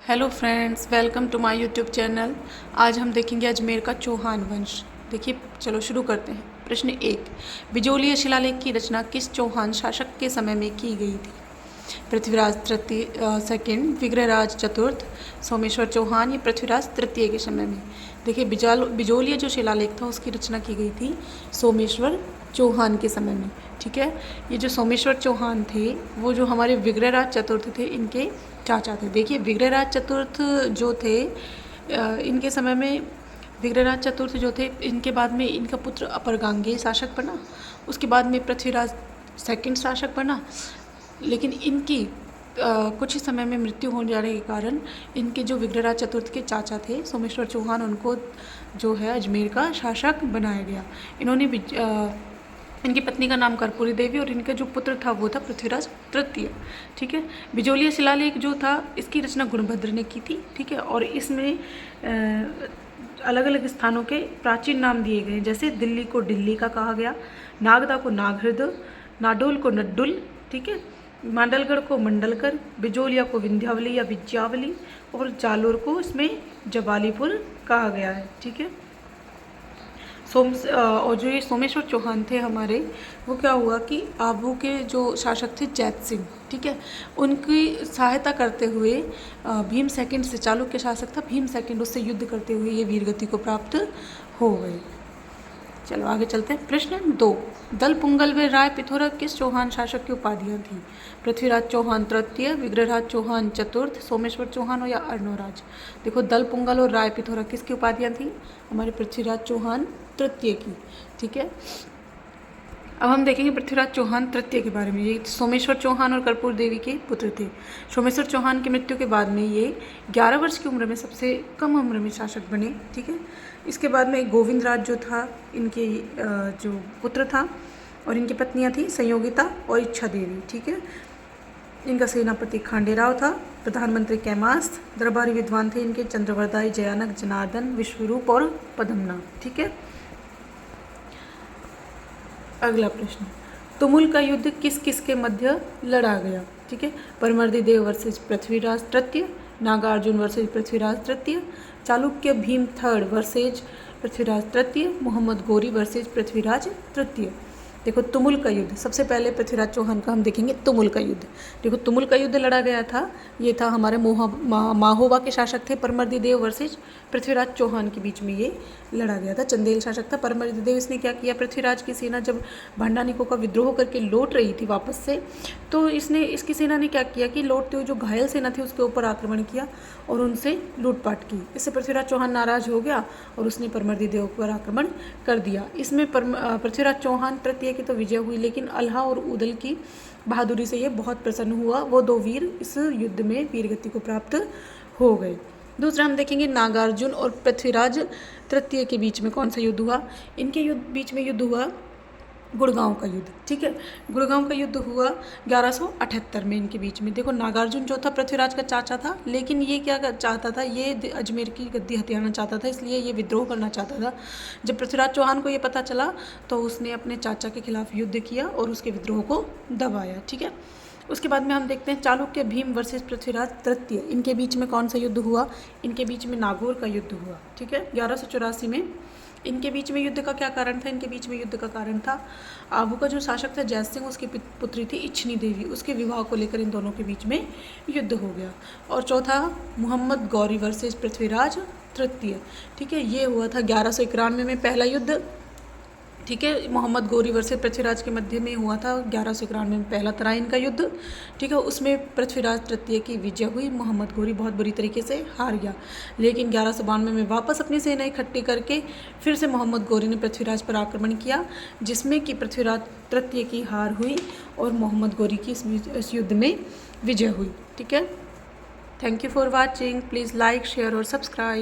Hello friends, welcome to my YouTube channel. आज हम देखेंगे अजमेर का चौहान वंश। देखिए, चलो शुरू करते हैं। प्रश्न 1, बिजोलिया शिलालेख की रचना किस चौहान शासक के समय में की गई थी? पृथ्वीराज तृतीय सेकंड, विग्रहराज चतुर्थ, सोमेश्वर चौहान या पृथ्वीराज तृतीय के समय में? देखिए, बिजोलिया जो शिलालेख था उसकी रचना की गई थी सोमेश्वर चौहान के समय में। ठीक है, ये जो सोमेश्वर चौहान थे वो जो हमारे विग्रहराज चतुर्थ थे इनके चाचा थे। देखिए, विग्रहराज चतुर्थ जो थे इनके समय में विग्रहराज चतुर्थ जो थे इनके बाद में इनका पुत्र अपरगांगेय शासक बना। उसके बाद में पृथ्वीराज सेकंड शासक बना, लेकिन इनकी कुछ ही समय में मृत्यु हो जाने के कारण इनके जो विग्रहराज चतुर्थ के चाचा थे सोमेश्वर चौहान, उनको जो है अजमेर का शासक बनाया गया। इन्होंने इनकी पत्नी का नाम कर्पूरी देवी और इनका जो पुत्र था वो था पृथ्वीराज तृतीय। ठीक है, बिजोलिया शिलालेख जो था इसकी रचना गुणभद्र ने की थी। ठीक है, और इसमें अलग अलग स्थानों के प्राचीन नाम दिए गए, जैसे दिल्ली को डिल्ली का कहा गया, नागदा को नागहृद, नाडोल को नड्डुल, ठीक है, मांडलगढ़ को मंडलकर, बिजोलिया को विंध्यावली या विज्यावली और जालोर को इसमें जवालीपुर कहा गया है। ठीक है, और जो ये सोमेश्वर चौहान थे हमारे, वो क्या हुआ कि आबू के जो शासक थे जैत सिंह, ठीक है, उनकी सहायता करते हुए भीम सेकंड से, चालुक्य शासक था भीम सेकंड, उससे युद्ध करते हुए ये वीरगति को प्राप्त हो गए। चलो आगे चलते हैं। प्रश्न 2, दल पुंगल व राय पिथोरा किस चौहान शासक की उपाधियाँ थी? पृथ्वीराज चौहान तृतीय, विग्रहराज चौहान चतुर्थ, सोमेश्वर चौहान या अर्णोराज? देखो, दल पुंगल और राय पिथोरा किसकी उपाधियाँ थी? हमारे पृथ्वीराज चौहान तृतीय की। ठीक है, अब हम देखेंगे पृथ्वीराज चौहान तृतीय के बारे में। ये सोमेश्वर चौहान और कर्पूर देवी के पुत्र थे। सोमेश्वर चौहान की मृत्यु के बाद में ये 11 वर्ष की उम्र में सबसे कम उम्र में शासक बने। ठीक है, इसके बाद में गोविंद राज जो था इनके जो पुत्र था, और इनकी पत्नियां थी संयोगिता और इच्छा देवी। ठीक है, इनका सेनापति खांडेराव था, प्रधानमंत्री कैमास, दरबारी विद्वान थे इनके चंद्रवरदाई, जयानक, जनार्दन, विश्वरूप और पद्मनाभ। ठीक है, अगला प्रश्न, तुमुल का युद्ध किस किस के मध्य लड़ा गया? ठीक है, परमर्दी देव वर्सेज पृथ्वीराज तृतीय, नागार्जुन वर्सेज पृथ्वीराज तृतीय, चालुक्य भीम थर्ड वर्सेज पृथ्वीराज तृतीय, मोहम्मद गोरी वर्सेज पृथ्वीराज तृतीय। देखो, तुमुल का युद्ध, सबसे पहले पृथ्वीराज चौहान का हम देखेंगे तुमुल का युद्ध। देखो, तुमुल का युद्ध लड़ा गया था, ये था हमारे माहोबा के शासक थे परमर्दी देव वर्सेज पृथ्वीराज चौहान के बीच में ये लड़ा गया था। चंदेल शासक था परमर्दी देव। इसने क्या किया, पृथ्वीराज की सेना जब भांडानिकों का विद्रोह करके लौट रही थी वापस से, तो इसकी सेना ने क्या किया कि लौटते हुए जो घायल सेना थी उसके ऊपर आक्रमण किया और उनसे लूटपाट की। इससे पृथ्वीराज चौहान नाराज हो गया और उसने परमर्दी देव पर आक्रमण कर दिया। इसमें पृथ्वीराज चौहान तृतीय की तो विजय हुई, लेकिन अल्हा और उदल की बहादुरी से ये बहुत प्रसन्न हुआ। वो दो वीर इस युद्ध में वीरगति को प्राप्त हो गए। दूसरा हम देखेंगे नागार्जुन और पृथ्वीराज तृतीय के बीच में कौन सा युद्ध हुआ? इनके बीच में युद्ध हुआ गुड़गांव का युद्ध। ठीक है, गुड़गांव का युद्ध हुआ 1178 में इनके बीच में। देखो, नागार्जुन जो था पृथ्वीराज का चाचा था, लेकिन ये क्या चाहता था, ये अजमेर की गद्दी हथियाना चाहता था, इसलिए ये विद्रोह करना चाहता था। जब पृथ्वीराज चौहान को ये पता चला तो उसने अपने चाचा के खिलाफ युद्ध किया और उसके विद्रोह को दबाया। ठीक है, उसके बाद में हम देखते हैं चालुक्य भीम वर्सेस पृथ्वीराज तृतीय, इनके बीच में कौन सा युद्ध हुआ? इनके बीच में नागौर का युद्ध हुआ। ठीक है, 1184 में इनके बीच में युद्ध का क्या कारण था? इनके बीच में युद्ध का कारण था आबू का जो शासक था जैत सिंह, उसकी पुत्री थी इच्छनी देवी, उसके विवाह को लेकर इन दोनों के बीच में युद्ध हो गया। और चौथा मोहम्मद गौरी वर्सेस पृथ्वीराज तृतीय। ठीक है, ये हुआ था 1191 में पहला युद्ध। ठीक है, मोहम्मद गौरी वर्सेस पृथ्वीराज के मध्य में हुआ था 1191 में पहला तराइन का युद्ध। ठीक है, उसमें पृथ्वीराज तृतीय की विजय हुई, मोहम्मद गौरी बहुत बुरी तरीके से हार गया। लेकिन 1192 में वापस अपनी सेना इकट्ठी करके फिर से मोहम्मद गौरी ने पृथ्वीराज पर आक्रमण किया, जिसमें कि पृथ्वीराज तृतीय की हार हुई और मोहम्मद गौरी की इस युद्ध में विजय हुई। ठीक है, thank you for watching. Please like, share और सब्सक्राइब।